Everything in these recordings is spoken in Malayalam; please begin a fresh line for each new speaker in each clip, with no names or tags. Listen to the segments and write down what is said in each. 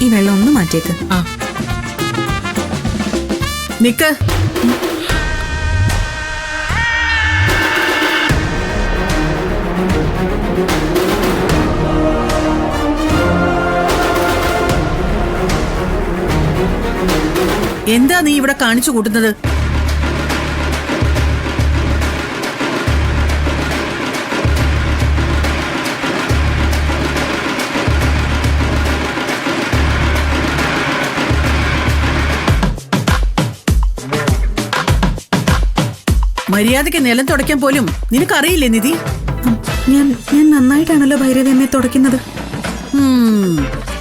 ഈ വെള്ളം ഒന്ന് മാറ്റിയേക്ക്.
നിക്ക്. എന്താ നീ ഇവിടെ കാണിച്ചു കൂട്ടുന്നത്? മര്യാദയ്ക്ക് നിലം തുടയ്ക്കാൻ പോലും നിനക്കറിയില്ലേ നിധി?
ഞാൻ നന്നായിട്ടാണല്ലോ ഭൈരവിയമ്മയെ തുടയ്ക്കുന്നത്.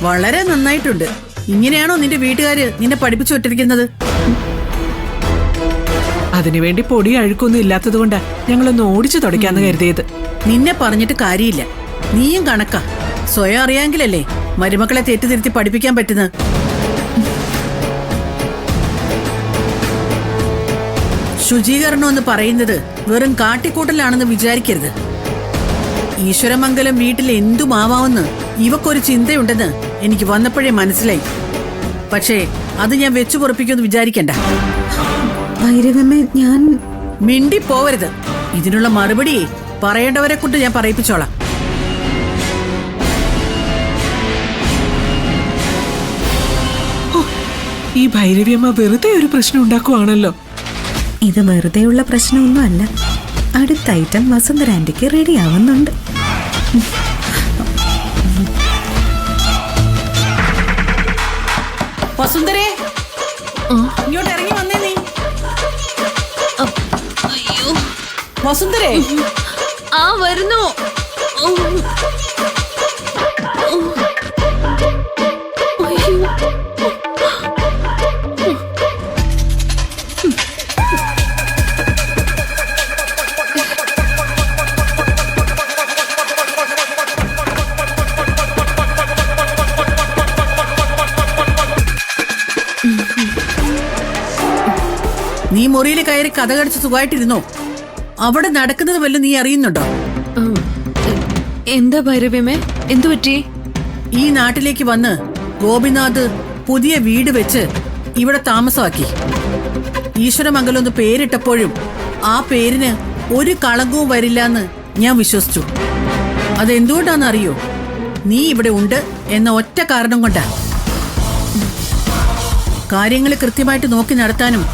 വളരെ നന്നായിട്ടുണ്ട്. ഇങ്ങനെയാണോ നിന്റെ വീട്ടുകാര് നിന്നെ പഠിപ്പിച്ചു വിട്ടിരിക്കുന്നത്?
അതിനുവേണ്ടി പൊടി അഴുക്കൊന്നും ഇല്ലാത്തത് കൊണ്ടാ ഞങ്ങളൊന്ന് ഓടിച്ചു തുടയ്ക്കാന്ന് കരുതിയത്.
നിന്നെ പറഞ്ഞിട്ട് കാര്യമില്ല. നീയും കണക്കാ. സ്വയം അറിയാമെങ്കിലല്ലേ മരുമക്കളെ തെറ്റിതിരുത്തി പഠിപ്പിക്കാൻ പറ്റുന്നത്. ശുചീകരണം എന്ന് പറയുന്നത് വെറും കാട്ടിക്കൂട്ടലാണെന്ന് വിചാരിക്കരുത്. ഈശ്വരമംഗലം വീട്ടിൽ എന്തുമാവാമെന്ന് ഇവക്കൊരു ചിന്തയുണ്ടെന്ന് എനിക്ക് വന്നപ്പോഴേ മനസ്സിലായി. പക്ഷേ അത് ഞാൻ വെച്ചു പൊറപ്പിക്കുമെന്ന് വിചാരിക്കണ്ട.
ഭൈരവിയമ്മേ, ഞാൻ
മിണ്ടി പോവരുത്. ഇതിനുള്ള മറുപടി പറയേണ്ടവരെ കൊണ്ട് ഞാൻ പറയിപ്പിച്ചോളാം.
ഈ ഭൈരവിയമ്മ വെറുതെ ഒരു പ്രശ്നം ഉണ്ടാക്കുവാണല്ലോ.
ഇത് വെറുതെയുള്ള പ്രശ്നമൊന്നും അല്ല. അടുത്ത ഐറ്റം വസുന്ധര ആന്റിക്ക് റെഡി ആവുന്നുണ്ട്.
വസുന്ധരേ, ഇങ്ങോട്ട് ഇറങ്ങി വന്നേ നീ.
അയ്യോ,
വസുന്ധരേ.
വരുന്നു.
നീ മുറിയിൽ കയറി കഥ കടിച്ച് സുഖമായിട്ടിരുന്നോ? അവിടെ നടക്കുന്നത് വല്ലതും നീ അറിയുന്നുണ്ടോ?
എന്താ ഭൈരവിയമ്മേ, എന്തു പറ്റി?
ഈ നാട്ടിലേക്ക് വന്ന് ഗോപിനാഥ് പുതിയ വീട് വെച്ച് ഇവിടെ താമസമാക്കി. ഈശ്വരമംഗലം ഒന്ന് പേരിട്ടപ്പോഴും ആ പേരിന് ഒരു കളങ്കവും വരില്ലെന്ന് ഞാൻ വിശ്വസിച്ചു. അതെന്തുകൊണ്ടാണെന്ന് അറിയോ? നീ ഇവിടെ ഉണ്ട് എന്ന ഒറ്റ കാരണം കൊണ്ടാ. കാര്യങ്ങൾ കൃത്യമായിട്ട് നോക്കി നടത്താനും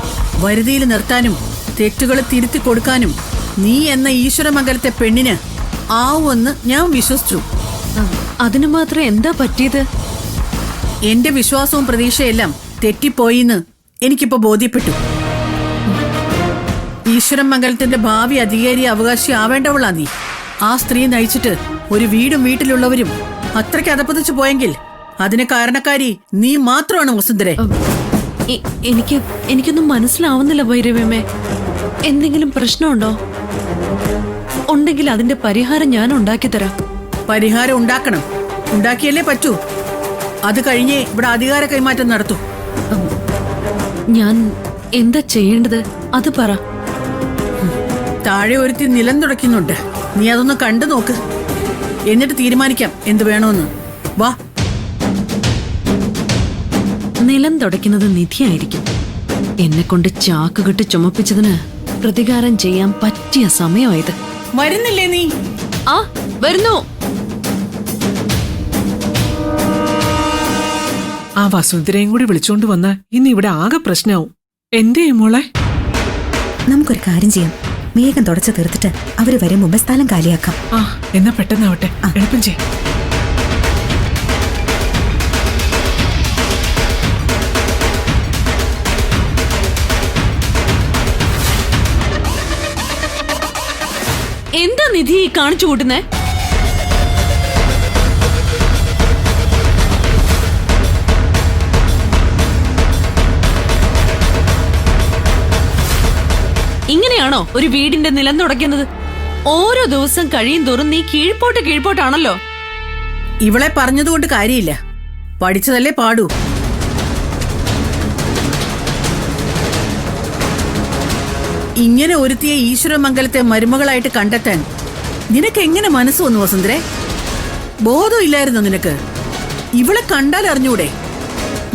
വരുതിയിൽ നിർത്താനും തെറ്റുകൾ തിരുത്തി കൊടുക്കാനും നീ എന്ന ഈശ്വരമംഗലത്തെ പെണ്ണിന് ആവുമെന്ന് ഞാൻ വിശ്വസിച്ചു.
അതിനു മാത്രം എന്താ പറ്റിയത്?
എന്റെ വിശ്വാസവും പ്രതീക്ഷയെല്ലാം തെറ്റിപ്പോയിന്ന് എനിക്കിപ്പോ ബോധ്യപ്പെട്ടു. ഈശ്വരമംഗലത്തിന്റെ ഭാവി അധികാരി അവകാശി ആവേണ്ടവളാ നീ. ആ സ്ത്രീ നയിച്ചിട്ട് ഒരു വീടും വീട്ടിലുള്ളവരും അത്രയ്ക്ക് അധപ്പതിച്ചു പോയെങ്കിൽ അതിന് കാരണക്കാരി നീ മാത്രമാണ് വസുന്ധരെ.
എനിക്കൊന്നും മനസ്സിലാവുന്നില്ല ഭൈരവിയമ്മേ. എന്തെങ്കിലും പ്രശ്നമുണ്ടോ? ഉണ്ടെങ്കിൽ അതിന്റെ പരിഹാരം ഞാൻ ഉണ്ടാക്കി തരാം.
പരിഹാരം ഉണ്ടാക്കണം. ഉണ്ടാക്കിയല്ലേ പറ്റൂ. അത് കഴിഞ്ഞേ ഇവിടെ അധികാര കൈമാറ്റം നടത്തൂ.
ഞാൻ എന്താ ചെയ്യേണ്ടത് അത് പറ.
താഴെ ഒരുത്തി നിലം തുടയ്ക്കുന്നുണ്ട്. നീ അതൊന്ന് കണ്ടു നോക്ക്. എന്നിട്ട് തീരുമാനിക്കാം എന്ത് വേണമെന്ന്. വാ.
നിലം തുടയ്ക്കുന്നത് നിധിയായിരിക്കും. എന്നെ കൊണ്ട് ചാക്കുകെട്ട് ചുമപ്പിച്ചതിന് പ്രതികാരം ചെയ്യാൻ പറ്റിയ സമയമായത്.
വരുന്നില്ലേ നീ?
വരുന്നു.
ആ വസുന്ധരയും കൂടി വിളിച്ചോണ്ട് വന്ന ഇന്ന് ഇവിടെ ആകെ പ്രശ്നമാവും. എന്തേ മോളെ?
നമുക്കൊരു കാര്യം ചെയ്യാം. വേഗം തുടച്ചു തീർത്തിട്ട് അവര് വരും മുമ്പ് സ്ഥലം കാലിയാക്കാം.
എന്നാ പെട്ടെന്നാവട്ടെ. എളുപ്പം ചെയ്യും.
എന്താ നിധി കാണിച്ചു കൂട്ടുന്നേ? ഇങ്ങനെയാണോ ഒരു വീടിന്റെ നിലം തുടയ്ക്കുന്നത്? ഓരോ ദിവസം കഴിയും തോറും നീ കീഴ്പോട്ടാണല്ലോ.
ഇവളെ പറഞ്ഞതുകൊണ്ട് കാര്യമില്ല. പഠിച്ചതല്ലേ പാടൂ. ഇങ്ങനെ ഒരുത്തിയെ ഈശ്വരമംഗലത്തെ മരുമകളായിട്ട് കണ്ടെത്താൻ നിനക്ക് എങ്ങനെ മനസ്സ് വന്നു വസുന്ധരെ? ബോധമില്ലായിരുന്നോ നിനക്ക്? ഇവളെ കണ്ടാൽ അറിഞ്ഞൂടെ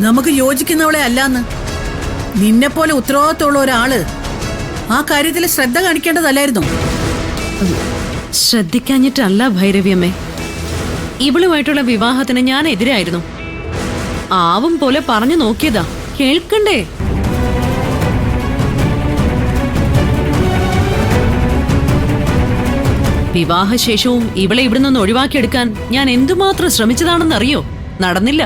നമുക്ക് യോജിക്കുന്നവളെ അല്ലാന്ന്. നിന്നെപ്പോലെ ഉത്തരവാദിത്തമുള്ള ഒരാള് ആ കാര്യത്തിൽ ശ്രദ്ധ കാണിക്കേണ്ടതല്ലായിരുന്നു.
ശ്രദ്ധിക്കാഞ്ഞിട്ടല്ല ഭൈരവിയമ്മേ, ഇവളുമായിട്ടുള്ള വിവാഹത്തിന് ഞാൻ എതിരായിരുന്നു. ആവും പോലെ പറഞ്ഞു നോക്കിയതാ, കേൾക്കണ്ടേ? വിവാഹശേഷവും ഇവളെ ഇവിടെ നിന്ന് ഒഴിവാക്കിയെടുക്കാൻ ഞാൻ എന്തുമാത്രം ശ്രമിച്ചതാണെന്നറിയോ? നടന്നില്ല.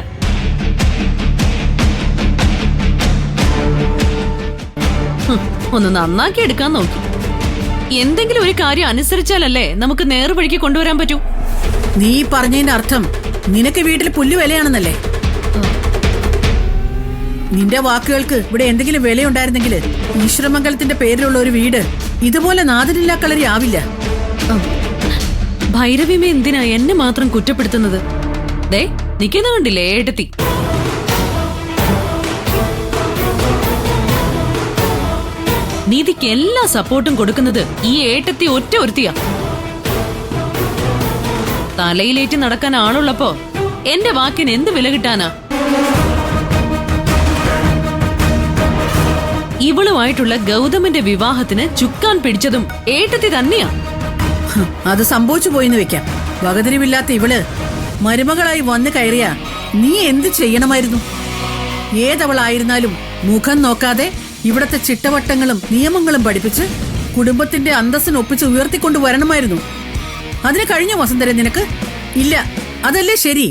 ഒന്ന് നന്നാക്കി എടുക്കാൻ നോക്കി. എന്തെങ്കിലും ഒരു കാര്യം അനുസരിച്ചാലല്ലേ നമുക്ക് നേർവഴിക്ക് കൊണ്ടുവരാൻ പറ്റൂ.
നീ പറഞ്ഞതിന്റെ അർത്ഥം നിനക്ക് വീട്ടിൽ പുല്ല് വിലയാണെന്നല്ലേ? നിന്റെ വാക്കുകൾക്ക് ഇവിടെ എന്തെങ്കിലും വിലയുണ്ടായിരുന്നെങ്കിൽ ഈശ്വരമംഗലത്തിന്റെ പേരിലുള്ള ഒരു വീട് ഇതുപോലെ നാദിനില്ലാ കളരി ആവില്ല.
ഭൈരവിമ എന്തിനാ എന്നെ മാത്രം കുറ്റപ്പെടുത്തുന്നത്? ദേ നിക്കുന്ന കണ്ടില്ലേ ഏട്ടത്തി? നീതിക്ക് എല്ലാ സപ്പോർട്ടും കൊടുക്കുന്നത് ഈ ഏട്ടത്തി ഒറ്റ ഒരുത്തിയാ. തലയിലേറ്റ് നടക്കാൻ ആളുള്ളപ്പോ എന്റെ വാക്കിന് എന്ത് വില കിട്ടാനാ? ഇവളുമായിട്ടുള്ള ഗൗതമന്റെ വിവാഹത്തിന് ചുക്കാൻ പിടിച്ചതും ഏട്ടത്തി തന്നെയാ.
അത് സംഭവിച്ചു പോയിന്ന് വെക്കാം. വകതിരിവില്ലാത്ത ഇവള് മരുമകളായി വന്നു കയറിയ നീ എന്ത് ചെയ്യണമായിരുന്നു? ഏതവളായിരുന്നാലും മുഖം നോക്കാതെ ഇവിടത്തെ ചിട്ടവട്ടങ്ങളും നിയമങ്ങളും പഠിപ്പിച്ച് കുടുംബത്തിന്റെ അന്തസ്സിന് ഒപ്പിച്ച് ഉയർത്തിക്കൊണ്ട് വരണമായിരുന്നു. അതിന് കഴിഞ്ഞ വസുന്ധര നിനക്ക്? ഇല്ല, അതല്ലേ ശരി?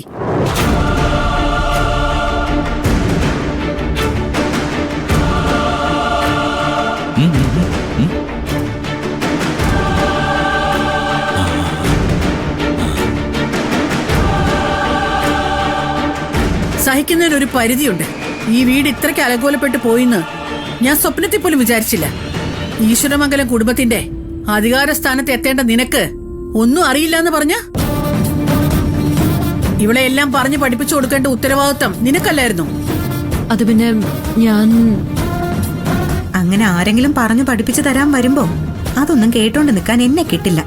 സഹിക്കുന്നതിനൊരു പരിധിയുണ്ട്. ഈ വീട് ഇത്രയ്ക്ക് അലങ്കോലപ്പെട്ടു പോയിന്ന് ഞാൻ സ്വപ്നത്തിൽ പോലും വിചാരിച്ചില്ല. ഈശ്വരമംഗലം കുടുംബത്തിന്റെ അധികാര സ്ഥാനത്ത് എത്തേണ്ട നിനക്ക് ഒന്നും അറിയില്ല എന്ന് പറഞ്ഞ? ഇവിടെ എല്ലാം പറഞ്ഞു പഠിപ്പിച്ചു കൊടുക്കേണ്ട ഉത്തരവാദിത്വം നിനക്കല്ലായിരുന്നു?
അത് പിന്നെ ഞാൻ
അങ്ങനെ ആരെങ്കിലും പറഞ്ഞു പഠിപ്പിച്ചു തരാൻ വരുമ്പോ അതൊന്നും കേട്ടോണ്ട് നിൽക്കാൻ എന്നെ കിട്ടില്ല.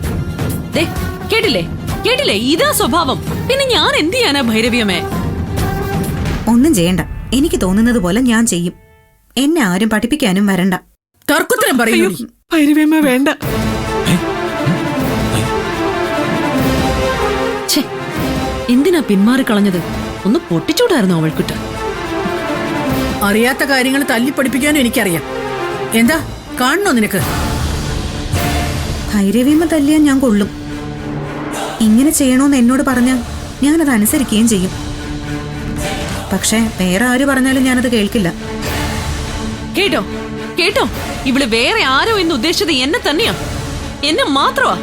കേട്ടില്ലേ കേട്ടില്ലേ? ഇതാ സ്വഭാവം. പിന്നെ ഞാൻ എന്ത് ചെയ്യാനാ ഭൈരവിയമ്മേ?
ഒന്നും ചെയ്യണ്ട. എനിക്ക് തോന്നുന്നത് പോലെ ഞാൻ ചെയ്യും. എന്നെ ആരും പഠിപ്പിക്കാനും വരണ്ട.
തർക്കുത്തരം പറയൂ.
ഭൈരവിയമ്മ വേണ്ട.
എന്തിനാ പിന്മാറിക്കളഞ്ഞത്? ഒന്ന് പൊട്ടിച്ചൂടായിരുന്നു അവൾക്കിട്ട്.
അറിയാത്ത കാര്യങ്ങൾ തല്ലി പഠിപ്പിക്കാനും എനിക്കറിയാം. എന്താ കാണണോ നിനക്ക്?
ഭൈരവിയമ്മ തല്ലിയാൻ ഞാൻ കൊള്ളും. ഇങ്ങനെ ചെയ്യണോന്ന് എന്നോട് പറഞ്ഞാൽ ഞാനത് അനുസരിക്കുകയും ചെയ്യും. പക്ഷെ വേറെ ആര് പറഞ്ഞാലും ഞാനത് കേൾക്കില്ല.
കേട്ടോ കേട്ടോ, ഇവള് വേറെ ആരോ എന്ന് ഉദ്ദേശിച്ചത് എന്നെ തന്നെയാ. എന്നെ മാത്രമാ.